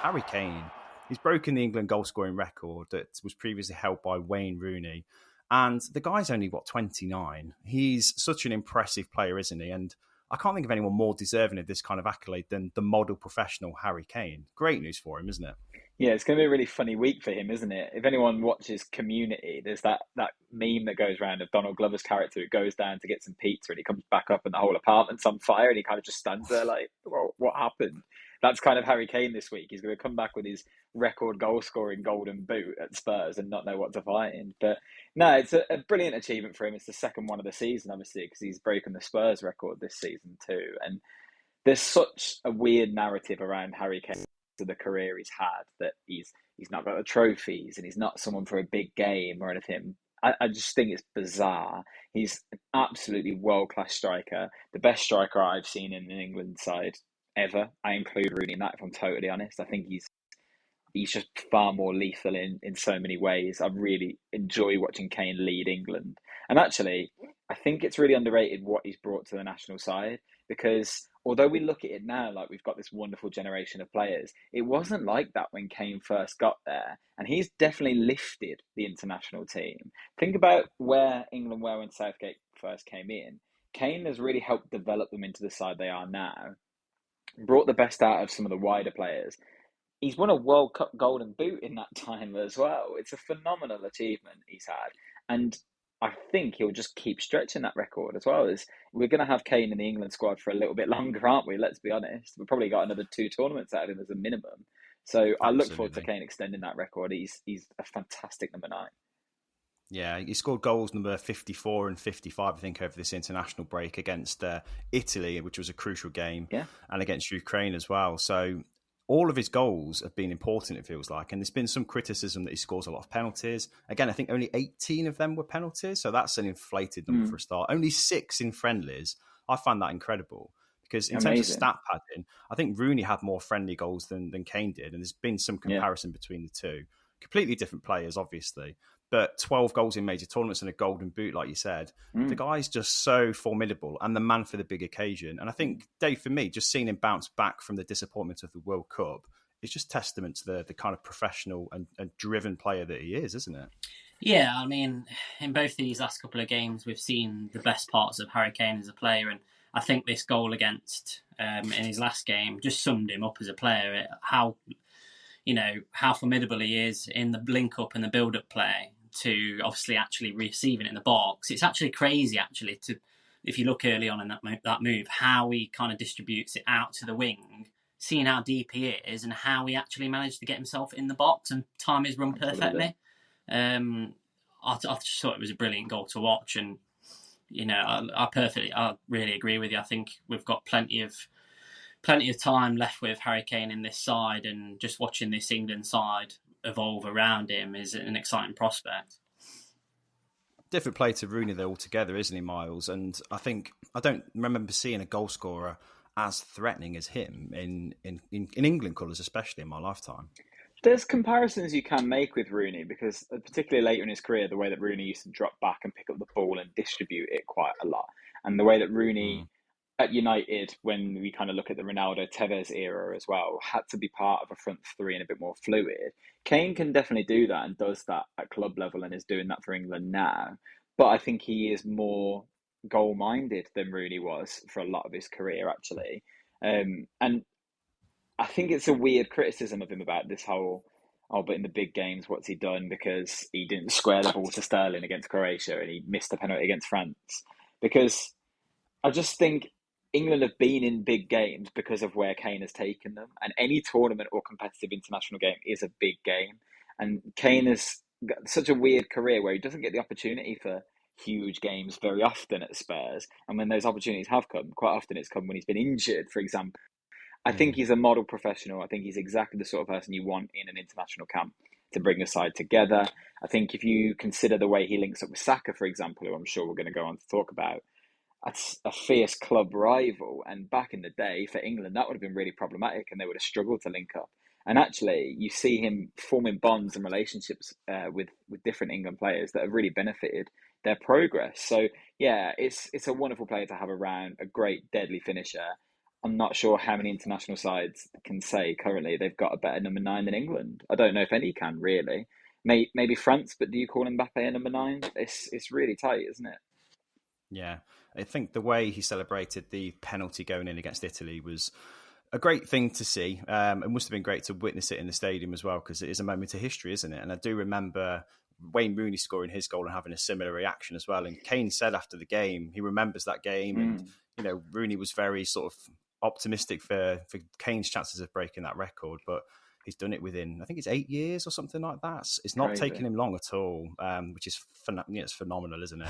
Harry Kane, he's broken the England goal scoring record that was previously held by Wayne Rooney. And the guy's only, 29? He's such an impressive player, isn't he? And I can't think of anyone more deserving of this kind of accolade than the model professional Harry Kane. Great news for him, isn't it? Yeah, it's going to be a really funny week for him, isn't it? If anyone watches Community, there's that meme that goes around of Donald Glover's character who goes down to get some pizza and he comes back up and the whole apartment's on fire and he kind of just stands there like, well, what happened? That's kind of Harry Kane this week. He's going to come back with his record goal scoring golden boot at Spurs and not know what to find. But no, it's a brilliant achievement for him. It's the second one of the season, obviously, because he's broken the Spurs record this season too. And there's such a weird narrative around Harry Kane to the career he's had that he's not got the trophies and he's not someone for a big game or anything. I just think it's bizarre. He's an absolutely world-class striker, the best striker I've seen in an England side ever. I include Rooney in that, if I'm totally honest. I think he's just far more lethal in so many ways. I really enjoy watching Kane lead England. And actually, I think it's really underrated what he's brought to the national side, because although we look at it now like we've got this wonderful generation of players, it wasn't like that when Kane first got there. And he's definitely lifted the international team. Think about where England were when Southgate first came in. Kane has really helped develop them into the side they are now, brought the best out of some of the wider players. He's won a World Cup Golden Boot in that time as well. It's a phenomenal achievement he's had. And I think he'll just keep stretching that record as well. As we're going to have Kane in the England squad for a little bit longer, aren't we? Let's be honest. We've probably got another 2 tournaments out of him as a minimum. So I look forward to Kane extending that record. He's a fantastic number 9. Yeah, he scored goals number 54 and 55, I think, over this international break against Italy, which was a crucial game, and against Ukraine as well. So all of his goals have been important, it feels like. And there's been some criticism that he scores a lot of penalties. Again, I think only 18 of them were penalties. So that's an inflated number for a start. Only 6 in friendlies. I find that incredible. Because in terms of stat padding, I think Rooney had more friendly goals than Kane did. And there's been some comparison between the two. Completely different players, obviously. But 12 goals in major tournaments and a golden boot, like you said. The guy's just so formidable and the man for the big occasion. And I think, Dave, for me, just seeing him bounce back from the disappointment of the World Cup is just testament to the kind of professional and driven player that he is, isn't it? Yeah, I mean, in both these last couple of games, we've seen the best parts of Harry Kane as a player. And I think this goal against, in his last game, just summed him up as a player. How formidable he is in the link-up and the build-up play, to obviously actually receiving it in the box. It's actually crazy, if you look early on in that move, how he kind of distributes it out to the wing, seeing how deep he is and how he actually managed to get himself in the box and time his run perfectly. I just thought it was a brilliant goal to watch, and I really agree with you. I think we've got plenty of time left with Harry Kane in this side, and just watching this England side evolve around him is an exciting prospect. Different player to Rooney though altogether, isn't he, Myles? And I don't remember seeing a goal scorer as threatening as him in England colours, especially in my lifetime. There's comparisons you can make with Rooney, because particularly later in his career, the way that Rooney used to drop back and pick up the ball and distribute it quite a lot, and the way that Rooney at United, when we kind of look at the Ronaldo Tevez era as well, had to be part of a front three and a bit more fluid. Kane can definitely do that and does that at club level and is doing that for England now. But I think he is more goal-minded than Rooney was for a lot of his career, actually. And I think it's a weird criticism of him about this whole, but in the big games, what's he done? Because he didn't square the ball to Sterling against Croatia and he missed a penalty against France. Because I just think England have been in big games because of where Kane has taken them. And any tournament or competitive international game is a big game. And Kane has got such a weird career where he doesn't get the opportunity for huge games very often at Spurs. And when those opportunities have come, quite often it's come when he's been injured, for example. I think he's a model professional. I think he's exactly the sort of person you want in an international camp to bring a side together. I think if you consider the way he links up with Saka, for example, who I'm sure we're going to go on to talk about, that's a fierce club rival. And back in the day for England, that would have been really problematic and they would have struggled to link up. And actually, you see him forming bonds and relationships with different England players that have really benefited their progress. So, yeah, it's a wonderful player to have around, a great deadly finisher. I'm not sure how many international sides can say currently they've got a better number 9 than England. I don't know if any can really. Maybe France, but do you call Mbappe a number 9? It's really tight, isn't it? Yeah, I think the way he celebrated the penalty going in against Italy was a great thing to see. It must have been great to witness it in the stadium as well, because it is a moment of history, isn't it? And I do remember Wayne Rooney scoring his goal and having a similar reaction as well. And Kane said after the game, he remembers that game. And, Rooney was very sort of optimistic for Kane's chances of breaking that record. But he's done it within, I think it's 8 years or something like that. It's not taking him long at all, which is it's phenomenal, isn't it?